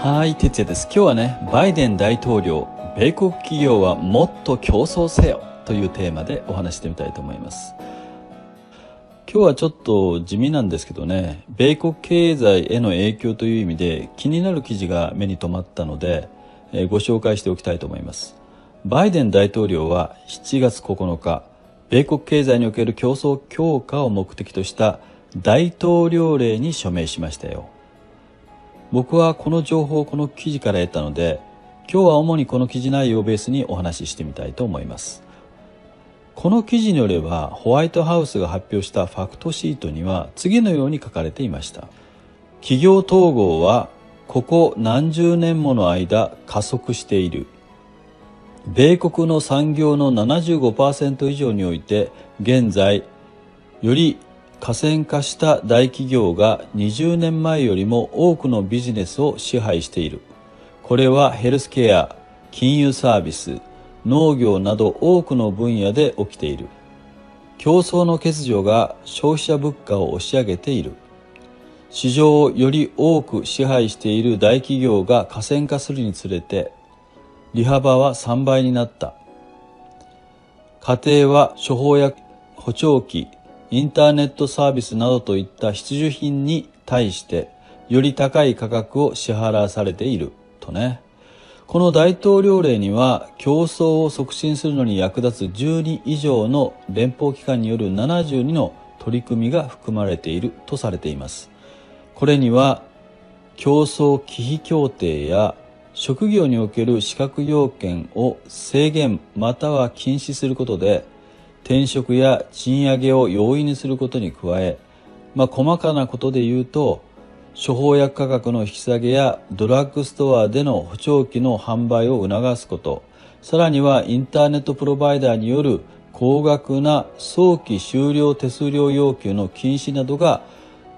はい、哲也です。今日はね、バイデン大統領、米国企業はもっと競争せよというテーマでお話してみたいと思います。今日はちょっと地味なんですけどね、米国経済への影響という意味で気になる記事が目に留まったので、ご紹介しておきたいと思います。バイデン大統領は7月9日、米国経済における競争強化を目的とした大統領令に署名しましたよ。僕はこの情報をこの記事から得たので、今日は主にこの記事内容をベースにお話ししてみたいと思います。この記事によれば、ホワイトハウスが発表したファクトシートには次のように書かれていました。企業統合はここ何十年もの間加速している。米国の産業の 75% 以上において現在より寡占化した大企業が20年前よりも多くのビジネスを支配している。これはヘルスケア、金融サービス、農業など多くの分野で起きている。競争の欠如が消費者物価を押し上げている。市場をより多く支配している大企業が寡占化するにつれて、利幅は3倍になった。家庭は処方や補聴器、インターネットサービスなどといった必需品に対してより高い価格を支払わされているとね。この大統領令には競争を促進するのに役立つ12以上の連邦機関による72の取り組みが含まれているとされています。これには競争忌避協定や職業における資格要件を制限または禁止することで転職や賃上げを容易にすることに加え、細かなことで言うと、処方薬価格の引き下げやドラッグストアでの補聴器の販売を促すこと、さらにはインターネットプロバイダーによる高額な早期終了手数料要求の禁止などが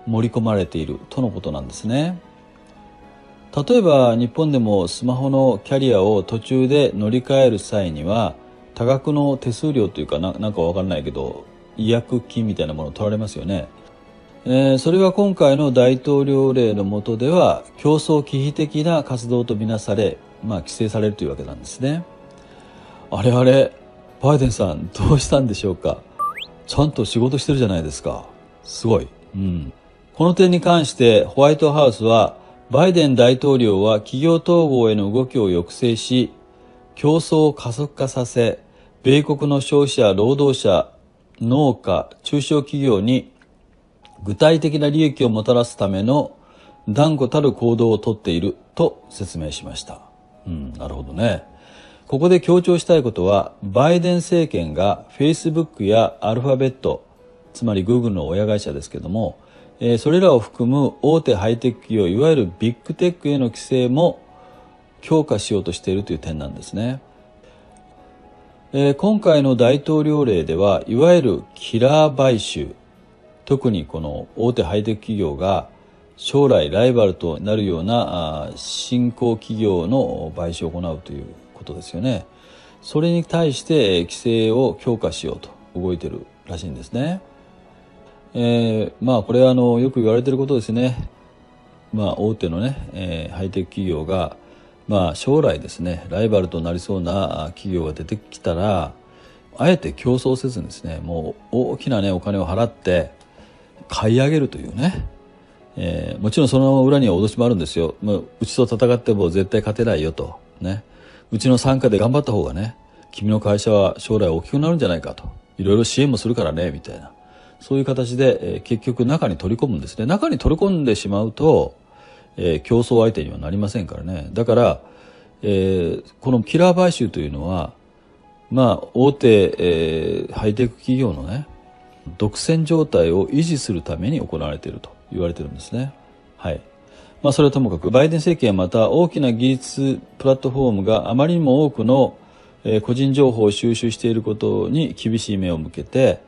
盛り込まれているとのことなんですね。例えば日本でもスマホのキャリアを途中で乗り換える際には、多額の手数料というかなんかわからないけど違約金みたいなものを取られますよね。それが今回の大統領令の下では競争忌避的な活動とみなされ、規制されるというわけなんですね。あれバイデンさんどうしたんでしょうか。ちゃんと仕事してるじゃないですか。すごい。この点に関してホワイトハウスは、バイデン大統領は企業統合への動きを抑制し、競争を加速化させ、米国の消費者、労働者、農家、中小企業に具体的な利益をもたらすための断固たる行動をとっていると説明しました。なるほどね。ここで強調したいことは、バイデン政権が Facebook やアルファベット、つまり Google の親会社ですけども、それらを含む大手ハイテク企業、いわゆるビッグテックへの規制も強化しようとしているという点なんですね。今回の大統領令では、いわゆるキラー買収、特にこの大手ハイテク企業が将来ライバルとなるような新興企業の買収を行うということですよね。それに対して規制を強化しようと動いているらしいんですね。これはよく言われていることですね。大手のね、ハイテク企業が将来ですね、ライバルとなりそうな企業が出てきたら、あえて競争せずにですね、もう大きなねお金を払って買い上げるというね。もちろんその裏には脅しもあるんですよ。うちと戦っても絶対勝てないよとね。うちの傘下で頑張った方がね、君の会社は将来大きくなるんじゃないかと。いろいろ支援もするからねみたいな。そういう形で、結局中に取り込むんですね。中に取り込んでしまうと、競争相手にはなりませんからね。だから、このキラー買収というのは、大手、ハイテク企業のね、独占状態を維持するために行われていると言われているんですね。はい。それはともかく、バイデン政権はまた大きな技術プラットフォームがあまりにも多くの、個人情報を収集していることに厳しい目を向けて、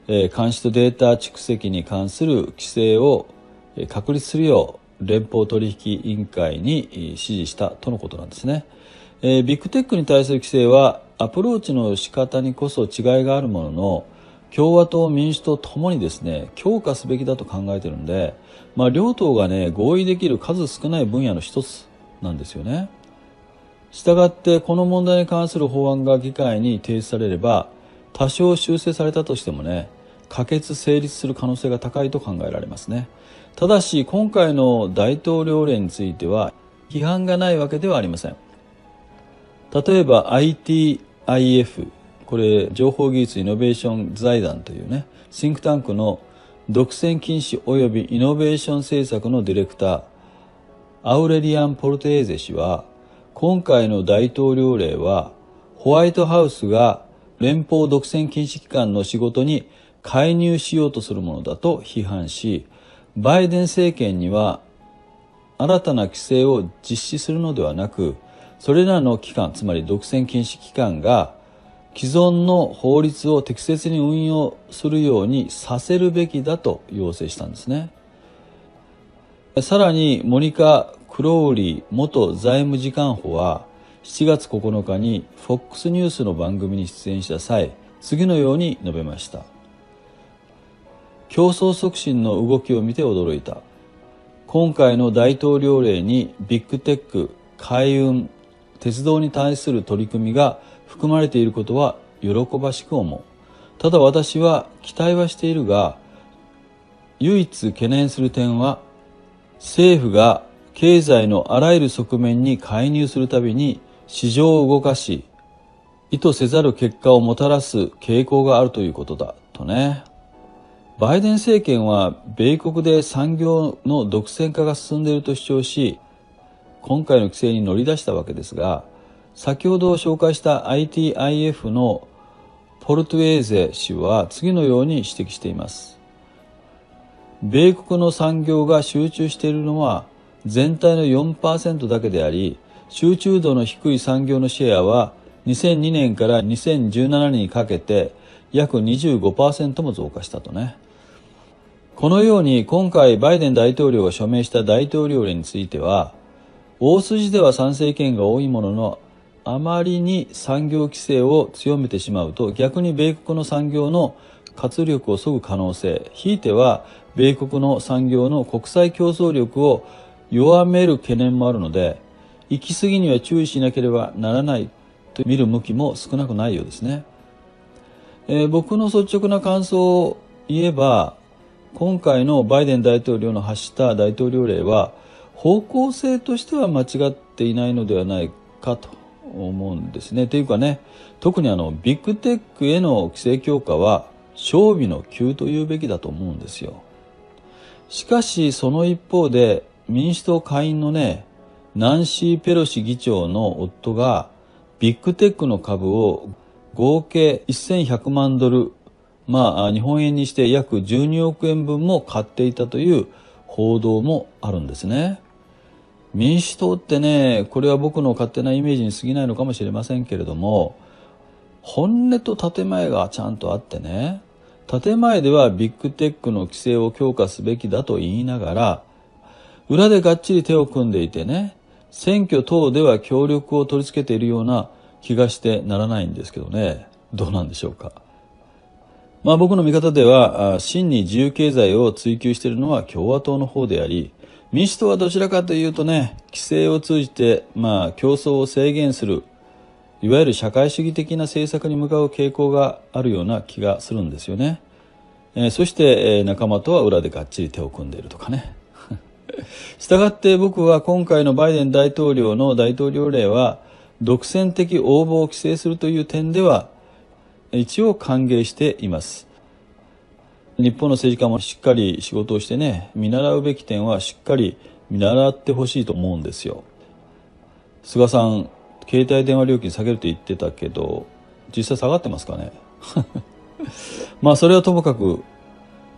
監視とデータ蓄積に関する規制を確立するよう連邦取引委員会に指示したとのことなんですね。ビッグテックに対する規制はアプローチの仕方にこそ違いがあるものの、共和党、民主党ともにですね、強化すべきだと考えているので、両党がね、合意できる数少ない分野の一つなんですよね。したがってこの問題に関する法案が議会に提出されれば、多少修正されたとしてもね、可決成立する可能性が高いと考えられますね。ただし今回の大統領令については批判がないわけではありません。例えば ITIF、 これ情報技術イノベーション財団というね、シンクタンクの独占禁止及びイノベーション政策のディレクター、アウレリアン・ポルテーゼ氏は、今回の大統領令はホワイトハウスが連邦独占禁止機関の仕事に介入しようとするものだと批判し、バイデン政権には新たな規制を実施するのではなく、それらの機関、つまり独占禁止機関が既存の法律を適切に運用するようにさせるべきだと要請したんですね。さらにモニカ・クローリー元財務次官補は7月9日に FOX ニュースの番組に出演した際、次のように述べました。競争促進の動きを見て驚いた。今回の大統領令にビッグテック、海運、鉄道に対する取り組みが含まれていることは喜ばしく思う。ただ私は期待はしているが、唯一懸念する点は、政府が経済のあらゆる側面に介入するたびに市場を動かし、意図せざる結果をもたらす傾向があるということだとね。バイデン政権は米国で産業の独占化が進んでいると主張し、今回の規制に乗り出したわけですが、先ほど紹介した ITIF のポルトゥエーゼ氏は次のように指摘しています。米国の産業が集中しているのは全体の 4% だけであり、集中度の低い産業のシェアは2002年から2017年にかけて約 25% も増加したとね。このように今回バイデン大統領が署名した大統領令については、大筋では賛成意見が多いものの、あまりに産業規制を強めてしまうと逆に米国の産業の活力を削ぐ可能性、ひいては米国の産業の国際競争力を弱める懸念もあるので、行き過ぎには注意しなければならないと見る向きも少なくないようですね。僕の率直な感想を言えば、今回のバイデン大統領の発した大統領令は方向性としては間違っていないのではないかと思うんですね。というかね、特にビッグテックへの規制強化は勝負の急と言うべきだと思うんですよ。しかしその一方で民主党下院のね、ナンシー・ペロシ議長の夫がビッグテックの株を合計1100万ドル、日本円にして約12億円分も買っていたという報道もあるんですね。民主党ってね、これは僕の勝手なイメージに過ぎないのかもしれませんけれども、本音と建前がちゃんとあってね、建前ではビッグテックの規制を強化すべきだと言いながら、裏でがっちり手を組んでいてね、選挙等では協力を取り付けているような気がしてならないんですけどね。どうなんでしょうか。僕の見方では、真に自由経済を追求しているのは共和党の方であり、民主党はどちらかというとね、規制を通じて、競争を制限する、いわゆる社会主義的な政策に向かう傾向があるような気がするんですよね。そして、仲間とは裏でがっちり手を組んでいるとかね。したがって僕は今回のバイデン大統領の大統領令は、独占的応募を規制するという点では、一応歓迎しています。日本の政治家もしっかり仕事をしてね、見習うべき点はしっかり見習ってほしいと思うんですよ。菅さん、携帯電話料金下げると言ってたけど、実際下がってますかね。それはともかく、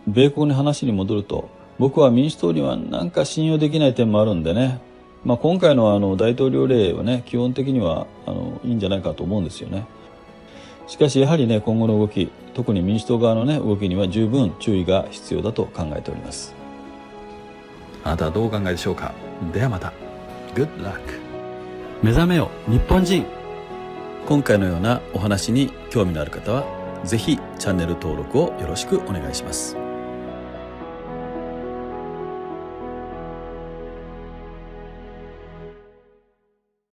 米国の話に戻ると、僕は民主党にはなんか信用できない点もあるんでね、今回の大統領令はね、基本的にはいいんじゃないかと思うんですよね。しかしやはりね、今後の動き、特に民主党側のね、動きには十分注意が必要だと考えております。あなたはどうお考えでしょうか。ではまた。Good luck。目覚めよ日本人。今回のようなお話に興味のある方は、ぜひチャンネル登録をよろしくお願いします。